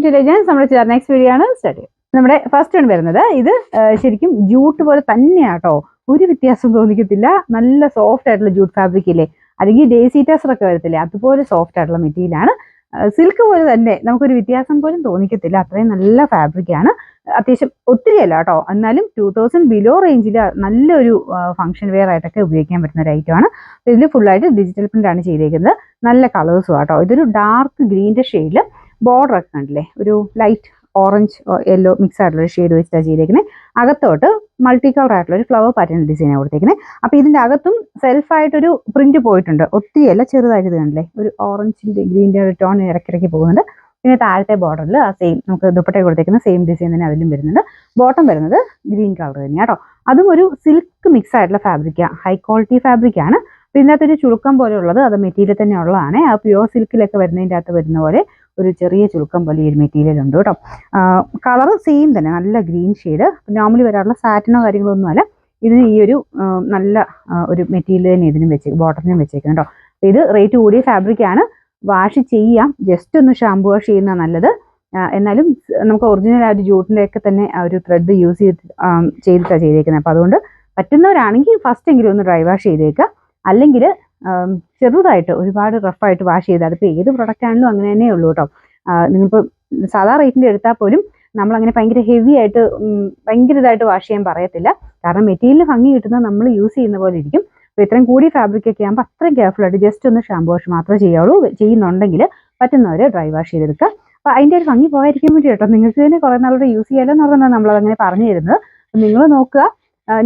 നമ്മുടെ next video ആണ് start ചെയ്യുന്നത്. നമ്മുടെ ഫസ്റ്റ് ആണ് വരുന്നത്. ഇത് ശരിക്കും ജൂട്ട് പോലെ തന്നെയാട്ടോ, ഒരു വ്യത്യാസം തോന്നിക്കത്തില്ല. നല്ല സോഫ്റ്റ് ആയിട്ടുള്ള ജൂട്ട് ഫാബ്രിക് ഇല്ലേ, അല്ലെങ്കിൽ ഡേസി ടസറൊക്കെ വരത്തില്ലേ, അതുപോലെ സോഫ്റ്റ് ആയിട്ടുള്ള മെറ്റീരിയലാണ്. സിൽക്ക് പോലെ തന്നെ നമുക്കൊരു വ്യത്യാസം പോലും തോന്നിക്കത്തില്ല. അത്രയും നല്ല ഫാബ്രിക് ആണ്. അത്യാവശ്യം ഒത്തിരി അല്ല കേട്ടോ, എന്നാലും 2000 ബിലോ റേഞ്ചിൽ നല്ലൊരു ഫംഗ്ഷൻ വെയർ ആയിട്ടൊക്കെ ഉപയോഗിക്കാൻ പറ്റുന്ന ഒരു ഐറ്റം ആണ്. ഇതിൽ ഫുള്ളായിട്ട് ഡിജിറ്റൽ പ്രിന്റ് ആണ് ചെയ്തേക്കുന്നത്. നല്ല കളേഴ്സും ആട്ടോ. ഇതൊരു ഡാർക്ക് ഗ്രീൻ്റെ ഷെയ്ഡിൽ ബോർഡർ ഒക്കെ കണ്ടില്ലേ, ഒരു ലൈറ്റ് ഓറഞ്ച് യെല്ലോ മിക്സ് ആയിട്ടുള്ള ഒരു ഷെയ്ഡ് വെച്ചിട്ടാണ് ചെയ്തേക്കുന്നത്. അകത്തോട്ട് മൾട്ടി കളർ ആയിട്ടുള്ള ഒരു ഫ്ലവർ പാറ്റേൺ ഡിസൈനാണ് കൊടുത്തേക്കുന്നത്. അപ്പോൾ ഇതിൻ്റെ അകത്തും സെൽഫായിട്ടൊരു പ്രിന്റ് പോയിട്ടുണ്ട്. ഒത്തിരി അല്ല, ചെറുതായിട്ട് ഇത് കണ്ടില്ലേ, ഒരു ഓറഞ്ചിൻ്റെ ഗ്രീൻ്റെ ഒരു ടോൺ ഇടയ്ക്കിടയ്ക്ക് പോകുന്നുണ്ട്. പിന്നെ താഴത്തെ ബോർഡറിൽ ആ സെയിം നമുക്ക് ദുപ്പട്ട കൊടുത്തേക്കുന്ന സെയിം ഡിസൈൻ തന്നെ അതിലും വരുന്നുണ്ട്. ബോട്ടം വരുന്നത് ഗ്രീൻ കളർ തന്നെയാണ് കേട്ടോ. അതും ഒരു സിൽക്ക് മിക്സ് ആയിട്ടുള്ള ഫാബ്രിക്കാണ്, ഹൈ ക്വാളിറ്റി ഫാബ്രിക്കാണ്. പിന്നെ അതിനകത്തൊരു ചുളുക്കം പോലെ ഉള്ളത് അത് മെറ്റീരിയൽ തന്നെ ഉള്ളതാണ്. ആ പ്യുവർ സിൽക്കിലൊക്കെ വരുന്നതിൻ്റെ അകത്ത് വരുന്ന പോലെ ഒരു ചെറിയ ചുളുക്കം പോലെ ഈ ഒരു മെറ്റീരിയൽ ഉണ്ട് കേട്ടോ. കളർ സെയിം തന്നെ, നല്ല ഗ്രീൻ ഷെയ്ഡ്. നോർമലി വരാറുള്ള സാറ്റിനോ കാര്യങ്ങളോ ഒന്നുമല്ല. ഇതിന് ഈ ഒരു നല്ല ഒരു മെറ്റീരിയൽ തന്നെ ഇതിനും ബോട്ടത്തിനും വെച്ചേക്കുന്നത് കേട്ടോ. ഇത് റേറ്റ് കൂടിയ ഫാബ്രിക്കാണ്. വാഷ് ചെയ്യാം, ജസ്റ്റ് ഒന്ന് ഷാമ്പു വാഷ് ചെയ്യുന്ന നല്ലത്. എന്നാലും നമുക്ക് ഒറിജിനൽ ആ ഒരു ജൂട്ടിൻ്റെ ഒക്കെ തന്നെ ആ ഒരു ത്രെഡ് യൂസ് ചെയ്തിട്ടാണ് ചെയ്തേക്കുന്നത്. അപ്പോൾ അതുകൊണ്ട് പറ്റുന്നവരാണെങ്കിൽ ഫസ്റ്റ് എങ്കിലും ഒന്ന് ഡ്രൈ വാഷ് ചെയ്തേക്കുക. അല്ലെങ്കിൽ ചെറുതായിട്ട് ഒരുപാട് റഫായിട്ട് വാഷ് ചെയ്താൽ, അതിപ്പോൾ ഏത് പ്രൊഡക്റ്റ് ആണെങ്കിലും അങ്ങനെ തന്നെ ഉള്ളൂ കേട്ടോ. നിങ്ങളിപ്പോൾ സാധാ റേറ്റിൻ്റെ എടുത്താൽ പോലും നമ്മളങ്ങനെ ഭയങ്കര ഹെവി ആയിട്ട് ഭയങ്കര ഇതായിട്ട് വാഷ് ചെയ്യാൻ പറയത്തില്ല. കാരണം മെറ്റീരിയൽ ഭംഗി കിട്ടുന്നത് നമ്മൾ യൂസ് ചെയ്യുന്ന പോലെ ഇരിക്കും. അപ്പോൾ ഇത്രയും കൂടി ഫാബ്രിക് ഒക്കെ ആകുമ്പോൾ അത്രയും കെയർഫുൾ ആയിട്ട് ജസ്റ്റ് ഒന്ന് ഷാമ്പു വാഷ് മാത്രമേ ചെയ്യാവുള്ളൂ. ചെയ്യുന്നുണ്ടെങ്കിൽ പറ്റുന്നവർ ഡ്രൈ വാഷ് ചെയ്തെടുക്കുക. അപ്പോൾ അതിൻ്റെ ഒരു ഭംഗി പോകാതിരിക്കാൻ വേണ്ടി കേട്ടോ, നിങ്ങൾക്ക് തന്നെ കുറേ നാളോടെ യൂസ് ചെയ്യാമല്ലോ എന്ന് പറഞ്ഞാൽ നമ്മളതങ്ങനെ പറഞ്ഞു തരുന്നത്. അപ്പം നിങ്ങൾ നോക്കുക.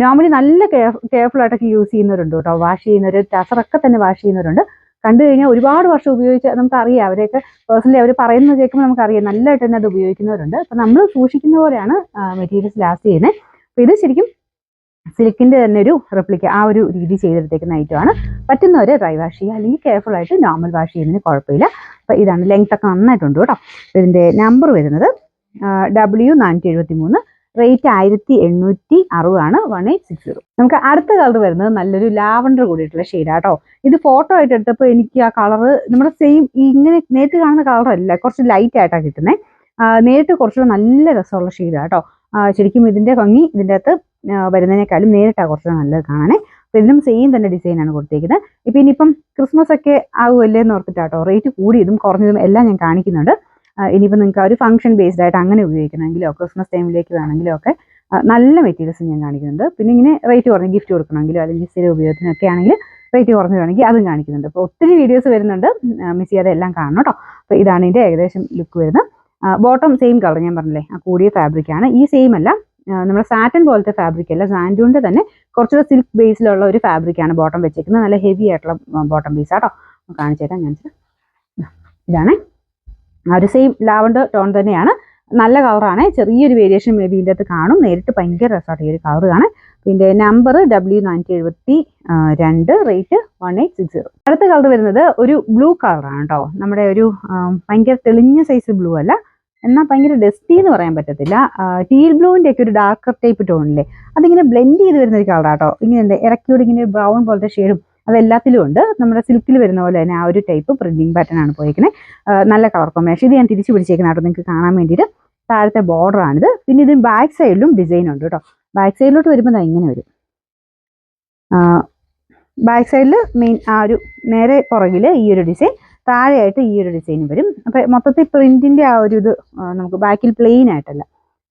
നോർമലി നല്ല കെയർഫുൾ ആയിട്ടൊക്കെ യൂസ് ചെയ്യുന്നവരുണ്ട് കേട്ടോ. വാഷ് ചെയ്യുന്നവർ ടസറൊക്കെ തന്നെ വാഷ് ചെയ്യുന്നവരുണ്ട്. കണ്ടു കഴിഞ്ഞാൽ ഒരുപാട് വർഷം ഉപയോഗിച്ച് നമുക്കറിയാം, അവരെയൊക്കെ പേഴ്സണലി അവർ പറയുന്നത് കേൾക്കുമ്പോൾ നമുക്കറിയാം നല്ലതായിട്ട് തന്നെ അത് ഉപയോഗിക്കുന്നവരുണ്ട്. അപ്പം നമ്മൾ സൂക്ഷിക്കുന്ന പോലെയാണ് മെറ്റീരിയൽസ് ലാസ്റ്റ് ചെയ്യുന്നത്. അപ്പോൾ ഇത് ശരിക്കും സിൽക്കിൻ്റെ തന്നെ ഒരു റെപ്ലിക്ക, ആ ഒരു രീതി ചെയ്തെടുത്തേക്കുന്ന ഐറ്റമാണ്. പറ്റുന്നവർ ഡ്രൈ വാഷ് ചെയ്യുക, അല്ലെങ്കിൽ കെയർഫുൾ ആയിട്ട് നോർമൽ വാഷ് ചെയ്യുന്നതിന് കുഴപ്പമില്ല. അപ്പോൾ ഇതാണ്, ലെങ്ത് ഒക്കെ നന്നായിട്ടുണ്ട് കേട്ടോ. ഇതിൻ്റെ നമ്പർ വരുന്നത് W473, റേറ്റ് 1860 ആണ്, 1860. നമുക്ക് അടുത്ത കളർ വരുന്നത് നല്ലൊരു ലാവണ്ടർ കൂടിയിട്ടുള്ള ഷെയ്ഡാട്ടോ. ഇത് ഫോട്ടോ ആയിട്ട് എടുത്തപ്പോൾ എനിക്ക് ആ കളറ് നമ്മുടെ സെയിം ഇങ്ങനെ നേരിട്ട് കാണുന്ന കളറല്ല, കുറച്ച് ലൈറ്റ് ആയിട്ടാണ് കിട്ടുന്നത്. നേരിട്ട് കുറച്ചുകൂടെ നല്ല രസമുള്ള ഷെയ്ഡാട്ടോ. ശരിക്കും ഇതിൻ്റെ ഭംഗി ഇതിൻ്റെ അകത്ത് വരുന്നതിനേക്കാളും നേരിട്ടാണ് കുറച്ചുകൂടെ നല്ലത് കാണാനേ. അപ്പോൾ ഇതിലും സെയിം തന്നെ ഡിസൈനാണ് കൊടുത്തേക്കുന്നത്. ഇപ്പം ഇനിയിപ്പം ക്രിസ്മസ് ഒക്കെ ആകുമല്ലേ എന്ന് ഓർത്തിട്ടാട്ടോ റേറ്റ് കൂടിയതും കുറഞ്ഞതും എല്ലാം ഞാൻ കാണിക്കുന്നുണ്ട്. ഇനിയിപ്പോൾ നിങ്ങൾക്ക് ആ ഒരു ഫംഗ്ഷൻ ബേസ്ഡ് ആയിട്ട് അങ്ങനെ ഉപയോഗിക്കണമെങ്കിലോ ക്രിസ്മസ് ടൈമിലേക്ക് വേണമെങ്കിലോ ഒക്കെ നല്ല മെറ്റീരിയൽസ് ഞാൻ കാണിക്കുന്നുണ്ട്. പിന്നെ ഇങ്ങനെ റേറ്റ് കുറഞ്ഞ് ഗിഫ്റ്റ് കൊടുക്കണമെങ്കിലോ അല്ലെങ്കിൽ സ്ഥിര ഉപയോഗത്തിനൊക്കെ ആണെങ്കിൽ റേറ്റ് കുറഞ്ഞ് വേണമെങ്കിൽ അതും കാണിക്കുന്നുണ്ട്. അപ്പോൾ ഒത്തിരി വീഡിയോസ് വരുന്നുണ്ട്, മിസ് ചെയ്യാതെ എല്ലാം കാണണം കേട്ടോ. അപ്പോൾ ഇതാണ് ഇതിൻ്റെ ഏകദേശം ലുക്ക് വരുന്നത്. ബോട്ടം സെയിം കളർ ഞാൻ പറഞ്ഞില്ലേ, ആ കൂടിയ ഫാബ്രിക്കാണ്. ഈ സെയിം അല്ല, നമ്മുടെ സാറ്റൻ പോലത്തെ ഫാബ്രിക് അല്ല, സാൻഡൂണിൻ്റെ തന്നെ കുറച്ചുകൂടെ സിൽക്ക് ബേസിലുള്ള ഒരു ഫാബ്രിക്കാണ് ബോട്ടം വെച്ചേക്കുന്നത്. നല്ല ഹെവി ആയിട്ടുള്ള ബോട്ടം പീസ് ആട്ടോ. കാണിച്ചേക്കാം ഞാൻ. ഇതാണ് ആ ഒരു സെയിം ലാവണ്ടർ ടോൺ തന്നെയാണ്, നല്ല കളറാണ്. ചെറിയൊരു വേരിയേഷൻ മേ ബി ഇതിൻ്റെ അകത്ത് കാണും. നേരിട്ട് ഭയങ്കര രസമായിട്ട് ഈ ഒരു കളർ കാണാൻ. പിന്നെ നമ്പർ W472, റേറ്റ് 1860. അടുത്ത കളർ വരുന്നത് ഒരു ബ്ലൂ കളറാണ് കേട്ടോ. നമ്മുടെ ഒരു ഭയങ്കര തെളിഞ്ഞ സൈസ് ബ്ലൂ അല്ല, എന്നാൽ ഭയങ്കര ഡസ്റ്റി എന്ന് പറയാൻ പറ്റത്തില്ല. ടീൽ ബ്ലൂവിൻ്റെ ഒക്കെ ഒരു ഡാർക്കർ ടൈപ്പ് ടോണില്ലേ, അതിങ്ങനെ ബ്ലെൻഡ് ചെയ്ത് വരുന്ന ഒരു കളറാട്ടോ. ഇങ്ങനെ ഇറക്കിയോട് ഇങ്ങനെ ബ്രൗൺ പോലത്തെ ഷെയ്ഡും അതെല്ലാത്തിലും ഉണ്ട്. നമ്മുടെ സിൽക്കിൽ വരുന്ന പോലെ തന്നെ ആ ഒരു ടൈപ്പ് പ്രിന്റിംഗ് പാറ്റേൺ ആണ് പോയിരിക്കുന്നത്. നല്ല കളർ കോമ്പിനേഷൻ. ഇത് ഞാൻ തിരിച്ച് പിടിച്ചേക്കുന്ന കേട്ടോ നിങ്ങൾക്ക് കാണാൻ വേണ്ടിയിട്ട്. താഴത്തെ ബോർഡറാണിത്. പിന്നെ ഇതിന് ബാക്ക് സൈഡിലും ഡിസൈൻ ഉണ്ട് കേട്ടോ. ബാക്ക് സൈഡിലോട്ട് വരുമ്പോൾ ഇങ്ങനെ വരും. ബാക്ക് സൈഡിൽ മെയിൻ ആ ഒരു നേരെ പുറകിൽ ഈ ഒരു ഡിസൈൻ, താഴെയായിട്ട് ഈ ഒരു ഡിസൈൻ വരും. അപ്പോൾ മൊത്തത്തിൽ പ്രിന്റിൻ്റെ ആ ഒരു ഇത് നമുക്ക് ബാക്കിൽ പ്ലെയിൻ ആയിട്ടല്ല,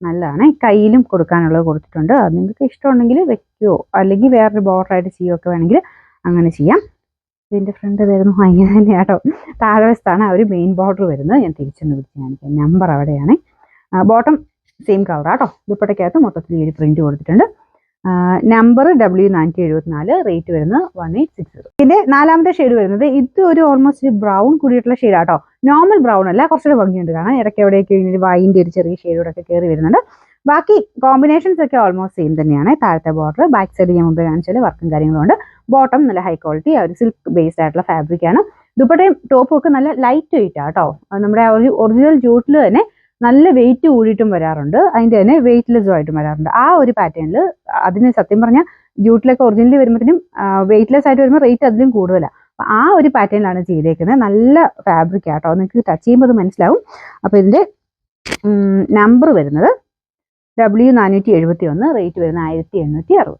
നല്ലതാണ്. കയ്യിലും കൊടുക്കാനുള്ളത് കൊടുത്തിട്ടുണ്ട്. അത് നിങ്ങൾക്ക് ഇഷ്ടമുണ്ടെങ്കിൽ വെക്കുകയോ അല്ലെങ്കിൽ വേറൊരു ബോർഡറായിട്ട് ചെയ്യുകയൊക്കെ വേണമെങ്കിൽ അങ്ങനെ ചെയ്യാം. ഇതിൻ്റെ ഫ്രണ്ട് വരുന്നു അങ്ങനെ തന്നെയാട്ടോ. താഴെ വശത്താണ് ആ ഒരു മെയിൻ ബോർഡർ വരുന്നത്. ഞാൻ തിരിച്ചൊന്ന് പിടിച്ച് കാണിക്കാം. നമ്പർ അവിടെയാണ്. Bottom same കളറാട്ടോ. ദുപ്പട്ടയ്ക്കകത്ത് മൊത്തത്തിൽ ഈ ഒരു പ്രിന്റ് കൊടുത്തിട്ടുണ്ട്. നമ്പർ W474, റേറ്റ് വരുന്നത് 1860. പിന്നെ നാലാമത്തെ ഷെയ്ഡ് വരുന്നത് ഇത് ഒരു ഓൾമോസ്റ്റ് ഒരു ബ്രൗൺ കൂടിയിട്ടുള്ള ഷെയ്ഡാട്ടോ. നോർമൽ ബ്രൗൺ അല്ല, കുറച്ചുകൂടെ ഭംഗിയുണ്ട് കാണാൻ. ഇടയ്ക്ക് എവിടെയൊക്കെ ഇങ്ങനെ വൈൻ്റെ ഒരു ചെറിയ ഷെയ്ഡോടൊക്കെ കയറി വരുന്നുണ്ട്. ബാക്കി കോമ്പിനേഷൻസ് ഒക്കെ ഓൾമോസ്റ്റ് സെയിം തന്നെയാണ്. താഴത്തെ ബോർഡർ, ബാക്ക് സൈഡ് ഞാൻ മുമ്പ് കാണിച്ചാൽ വർക്കും കാര്യങ്ങളുണ്ട്. ബോട്ടം നല്ല ഹൈ ക്വാളിറ്റി ആ ഒരു സിൽക്ക് ബേസ്ഡ് ആയിട്ടുള്ള ഫാബ്രിക്കാണ്. ദുപ്പട്ടയും ടോപ്പും ഒക്കെ നല്ല ലൈറ്റ് വെയിറ്റ് ആട്ടോ. നമ്മുടെ ആ ഒരു ഒറിജിനൽ ജൂട്ടിൽ തന്നെ നല്ല വെയിറ്റ് കൂടിയിട്ടും വരാറുണ്ട്, അതിൻ്റെ തന്നെ വെയിറ്റ്ലെസ്സും ആയിട്ടും വരാറുണ്ട്. ആ ഒരു പാറ്റേണിൽ അതിന് സത്യം പറഞ്ഞാൽ ജൂട്ടിലൊക്കെ ഒറിജിനലി വരുമ്പോഴത്തേനും വെയിറ്റ്ലെസ് ആയിട്ട് വരുമ്പോൾ റേറ്റ് അതിലും കൂടുതലാണ്. അപ്പോൾ ആ ഒരു പാറ്റേണിലാണ് ചെയ്തേക്കുന്നത്. നല്ല ഫാബ്രിക് ആട്ടോ, നിങ്ങൾക്ക് ടച്ച് ചെയ്യുമ്പോൾ അത് മനസ്സിലാവും. അപ്പോൾ ഇതിൻ്റെ നമ്പർ വരുന്നത് W471, റേറ്റ് വരുന്നത് 1860.